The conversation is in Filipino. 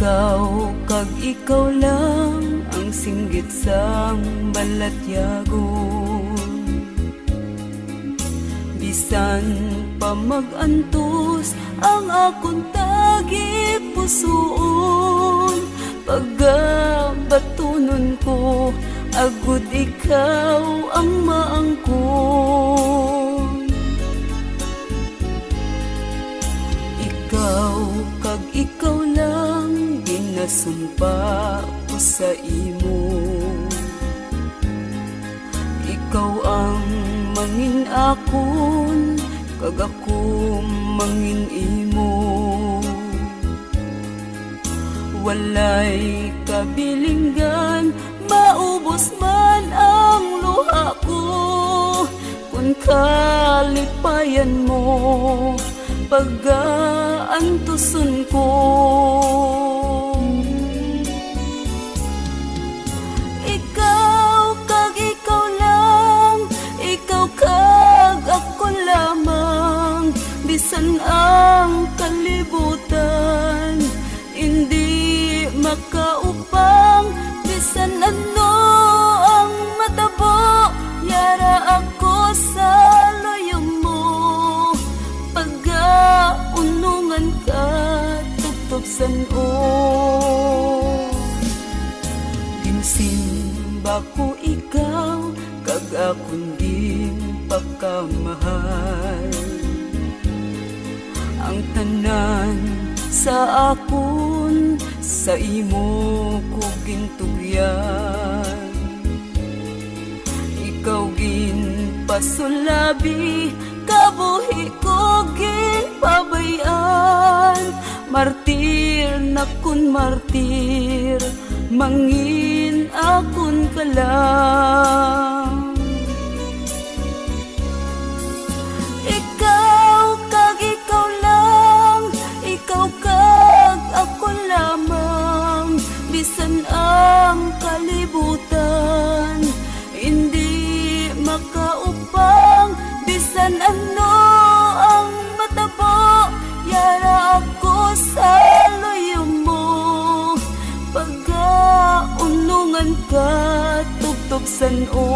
Kag ikaw lang ang singgit sang balatyagon. Bisan pa magantos ang akong tagi pusoon, pagabatunon ko agud ikaw ang maangkon. Ikaw kag ikaw lang ginasumpa ko sa imo. Ikaw ang mangin akon kag ako mangin imo. Walay kabilinggan, maubos man ang luha ko, kung kalipayan mo pag-aantuson ko. Ikaw kag ikaw lang, ikaw kag ako lamang, bisan ang kalibutan hindi makaupang, bisan ano ang matabo, yara ako sa loyong mo. Pag-aunungan ka tugtog san-o, ginsimba ko ikaw kag akong din pagkamahal. Ang tanan sa akon sa imo ko gintugyan. Ikaw ginpasulabi, kabuhi ko ginpabayan. Martir na kun martir, mangin akon ka lang. Ikaw kag ikaw lang, ikaw kag ako lamang, bisan ang kalibutan hindi makaupang, bisan ano ang matabo, yara ako sa loyong mo. Pag-aunungan ka tugtog san-o.